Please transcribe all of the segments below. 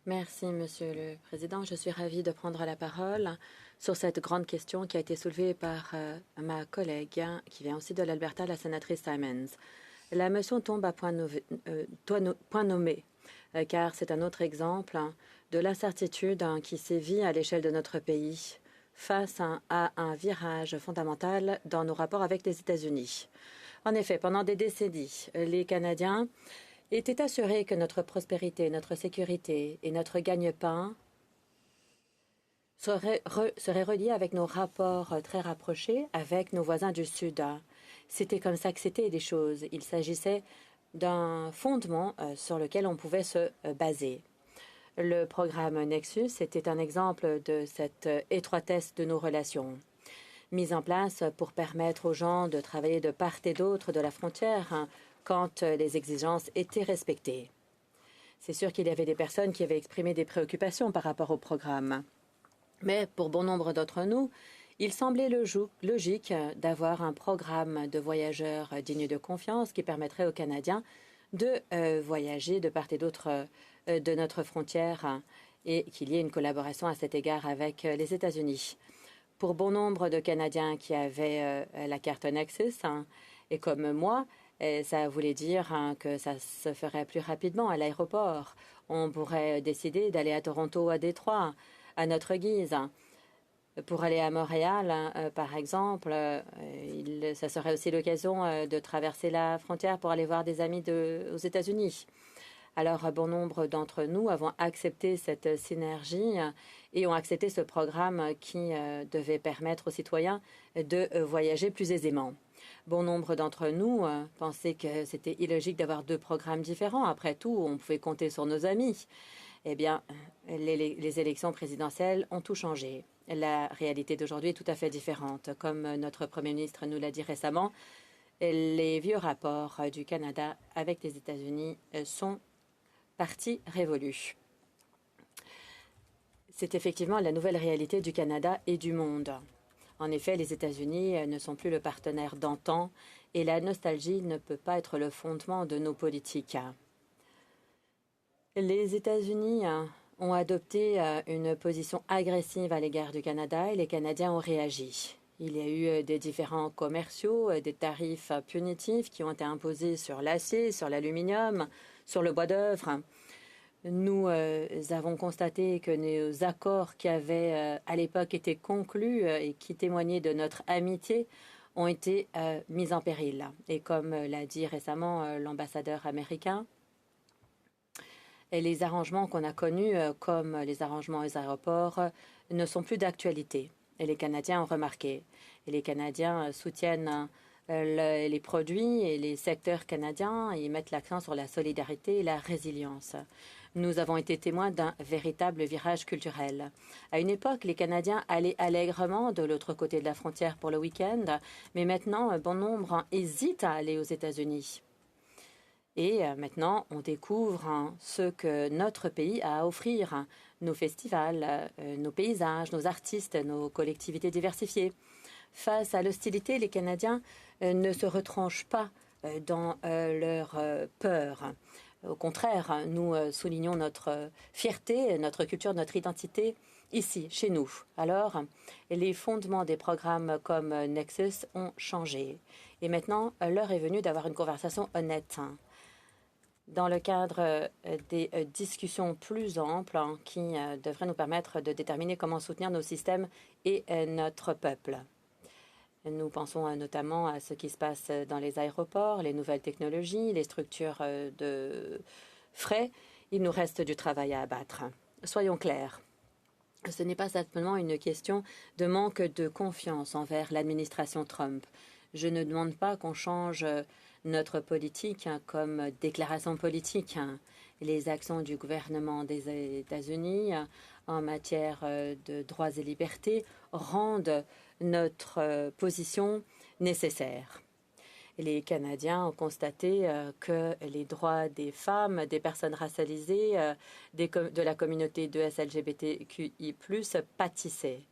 Merci, Monsieur le Président. Je suis ravie de prendre la parole sur cette grande question qui a été soulevée par ma collègue, qui vient aussi de l'Alberta, la sénatrice Simons. La motion tombe à point nommé, car c'est un autre exemple de l'incertitude qui sévit à l'échelle de notre pays face à un virage fondamental dans nos rapports avec les États-Unis. En effet, pendant des décennies, les Canadiens étaient assurés que notre prospérité, notre sécurité et notre gagne-pain seraient reliés avec nos rapports très rapprochés avec nos voisins du Sud. C'était comme ça que c'était les choses. Il s'agissait d'un fondement sur lequel on pouvait se baser. Le programme Nexus était un exemple de cette étroitesse de nos relations, mise en place pour permettre aux gens de travailler de part et d'autre de la frontière quand les exigences étaient respectées. C'est sûr qu'il y avait des personnes qui avaient exprimé des préoccupations par rapport au programme. Mais pour bon nombre d'entre nous, il semblait logique d'avoir un programme de voyageurs digne de confiance qui permettrait aux Canadiens de voyager de part et d'autre de notre frontière et qu'il y ait une collaboration à cet égard avec les États-Unis. Pour bon nombre de Canadiens qui avaient la carte Nexus, et comme moi, ça voulait dire que ça se ferait plus rapidement à l'aéroport. On pourrait décider d'aller à Toronto ou à Détroit à notre guise. Pour aller à Montréal, par exemple, ça serait aussi l'occasion de traverser la frontière pour aller voir des amis aux États-Unis. Alors, bon nombre d'entre nous avons accepté cette synergie et ont accepté ce programme qui devait permettre aux citoyens de voyager plus aisément. Bon nombre d'entre nous pensaient que c'était illogique d'avoir deux programmes différents. Après tout, on pouvait compter sur nos amis. Eh bien, les élections présidentielles ont tout changé. La réalité d'aujourd'hui est tout à fait différente. Comme notre Premier ministre nous l'a dit récemment, les vieux rapports du Canada avec les États-Unis sont partie révolue. C'est effectivement la nouvelle réalité du Canada et du monde. En effet, les États-Unis ne sont plus le partenaire d'antan et la nostalgie ne peut pas être le fondement de nos politiques. Les États-Unis ont adopté une position agressive à l'égard du Canada et les Canadiens ont réagi. Il y a eu des différends commerciaux, des tarifs punitifs qui ont été imposés sur l'acier, sur l'aluminium, sur le bois d'œuvre. Nous avons constaté que nos accords qui avaient à l'époque été conclus et qui témoignaient de notre amitié ont été mis en péril. Et comme l'a dit récemment l'ambassadeur américain, et les arrangements qu'on a connus, comme les arrangements aux aéroports, ne sont plus d'actualité. Et les Canadiens ont remarqué. Et les Canadiens soutiennent les produits et les secteurs canadiens et mettent l'accent sur la solidarité et la résilience. Nous avons été témoins d'un véritable virage culturel. À une époque, les Canadiens allaient allègrement de l'autre côté de la frontière pour le week-end, mais maintenant, bon nombre hésitent à aller aux États-Unis. Et maintenant, on découvre ce que notre pays a à offrir, nos festivals, nos paysages, nos artistes, nos collectivités diversifiées. Face à l'hostilité, les Canadiens ne se retranchent pas dans leur peur. Au contraire, nous soulignons notre fierté, notre culture, notre identité ici, chez nous. Alors, les fondements des programmes comme Nexus ont changé. Et maintenant, l'heure est venue d'avoir une conversation honnête dans le cadre des discussions plus amples qui devraient nous permettre de déterminer comment soutenir nos systèmes et notre peuple. Nous pensons notamment à ce qui se passe dans les aéroports, les nouvelles technologies, les structures de frais. Il nous reste du travail à abattre. Soyons clairs. Ce n'est pas simplement une question de manque de confiance envers l'administration Trump. Je ne demande pas qu'on change notre politique comme déclaration politique. Les actions du gouvernement des États-Unis en matière de droits et libertés rendent notre position nécessaire. Les Canadiens ont constaté que les droits des femmes, des personnes racialisées, de la communauté de LGBTQI+, pâtissaient.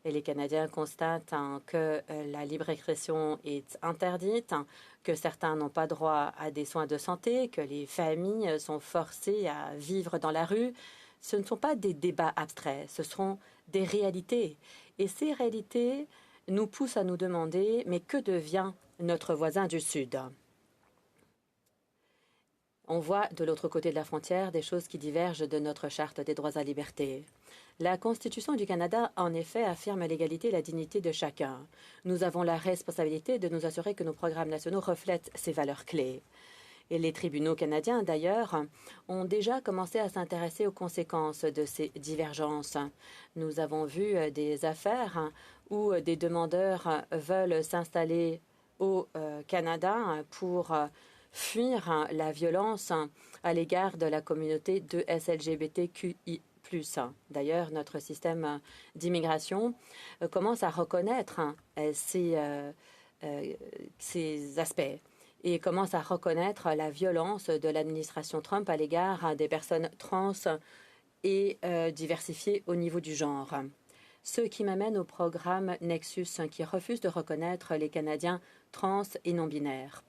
Et les Canadiens constatent que la libre expression est interdite, que certains n'ont pas droit à des soins de santé, que les familles sont forcées à vivre dans la rue, Ce ne sont pas des débats abstraits, ce sont des réalités. Et ces réalités nous poussent à nous demander, mais que devient notre voisin du Sud? On voit de l'autre côté de la frontière des choses qui divergent de notre charte des droits à liberté. La Constitution du Canada, en effet, affirme l'égalité et la dignité de chacun. Nous avons la responsabilité de nous assurer que nos programmes nationaux reflètent ces valeurs clés. Et les tribunaux canadiens, d'ailleurs, ont déjà commencé à s'intéresser aux conséquences de ces divergences. Nous avons vu des affaires où des demandeurs veulent s'installer au Canada pour fuir la violence à l'égard de la communauté de SLGBTQI+. D'ailleurs, notre système d'immigration commence à reconnaître ces aspects et commence à reconnaître la violence de l'administration Trump à l'égard des personnes trans et diversifiées au niveau du genre. Ce qui m'amène au programme Nexus qui refuse de reconnaître les Canadiens trans et non-binaires.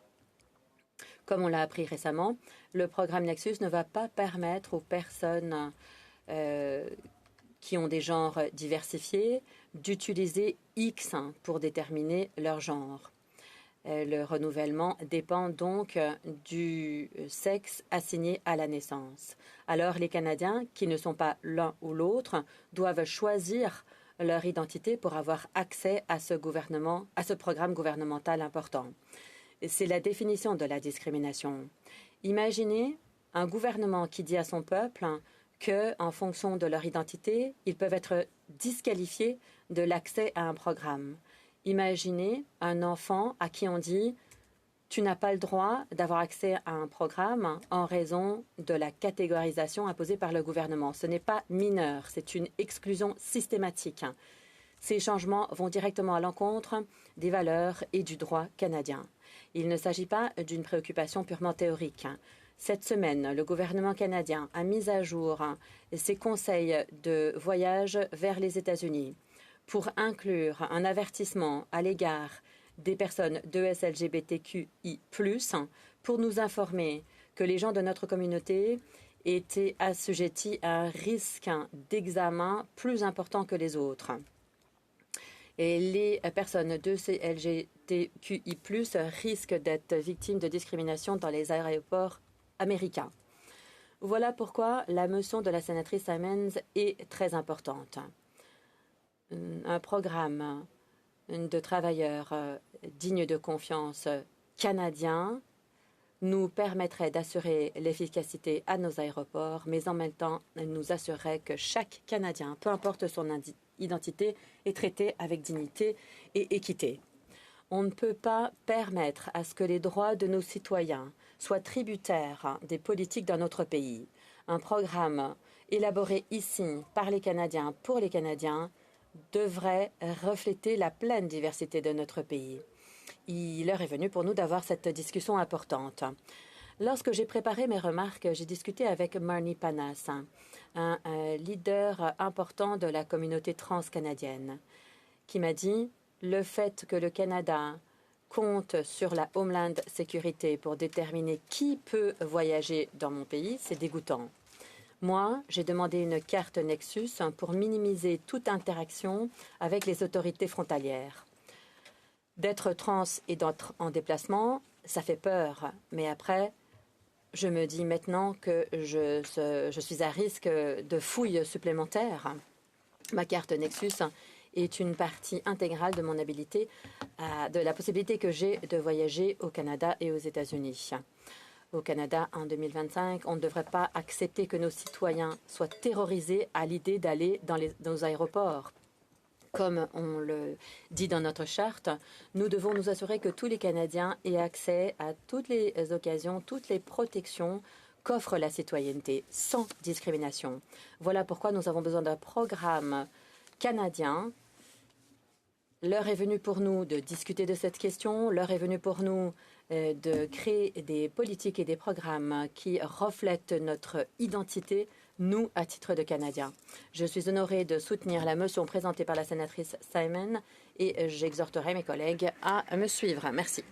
Comme on l'a appris récemment, le programme Nexus ne va pas permettre aux personnes qui ont des genres diversifiés d'utiliser X pour déterminer leur genre. Le renouvellement dépend donc du sexe assigné à la naissance. Alors les Canadiens, qui ne sont pas l'un ou l'autre, doivent choisir leur identité pour avoir accès à ce programme gouvernemental important. C'est la définition de la discrimination. Imaginez un gouvernement qui dit à son peuple que, en fonction de leur identité, ils peuvent être disqualifiés de l'accès à un programme. Imaginez un enfant à qui on dit « tu n'as pas le droit d'avoir accès à un programme en raison de la catégorisation imposée par le gouvernement ». Ce n'est pas mineur, c'est une exclusion systématique. Ces changements vont directement à l'encontre des valeurs et du droit canadien. Il ne s'agit pas d'une préoccupation purement théorique. Cette semaine, le gouvernement canadien a mis à jour ses conseils de voyage vers les États-Unis pour inclure un avertissement à l'égard des personnes de SLGBTQI+, pour nous informer que les gens de notre communauté étaient assujettis à un risque d'examen plus important que les autres. Et les personnes de LGBTQI+, risquent d'être victimes de discrimination dans les aéroports américains. Voilà pourquoi la motion de la sénatrice Simons est très importante. Un programme de travailleurs dignes de confiance canadiens nous permettrait d'assurer l'efficacité à nos aéroports, mais en même temps, nous assurerait que chaque Canadien, peu importe son identité, est traité avec dignité et équité. On ne peut pas permettre à ce que les droits de nos citoyens soient tributaires des politiques dans notre pays. Un programme élaboré ici par les Canadiens pour les Canadiens devrait refléter la pleine diversité de notre pays. L'heure est venue pour nous d'avoir cette discussion importante. Lorsque j'ai préparé mes remarques, j'ai discuté avec Marnie Panas, un leader important de la communauté trans-canadienne, qui m'a dit « Le fait que le Canada compte sur la Homeland Security pour déterminer qui peut voyager dans mon pays, c'est dégoûtant. » Moi, j'ai demandé une carte Nexus pour minimiser toute interaction avec les autorités frontalières. D'être trans et d'être en déplacement, ça fait peur. Mais après, je me dis maintenant que je suis à risque de fouilles supplémentaires. Ma carte Nexus est une partie intégrale de mon habilité, de la possibilité que j'ai de voyager au Canada et aux États-Unis. Au Canada, en 2025, on ne devrait pas accepter que nos citoyens soient terrorisés à l'idée d'aller dans nos aéroports. Comme on le dit dans notre charte, nous devons nous assurer que tous les Canadiens aient accès à toutes les occasions, toutes les protections qu'offre la citoyenneté, sans discrimination. Voilà pourquoi nous avons besoin d'un programme canadien. L'heure est venue pour nous de discuter de cette question. L'heure est venue pour nous de créer des politiques et des programmes qui reflètent notre identité, nous, à titre de Canadiens. Je suis honorée de soutenir la motion présentée par la sénatrice Simon et j'exhorterai mes collègues à me suivre. Merci.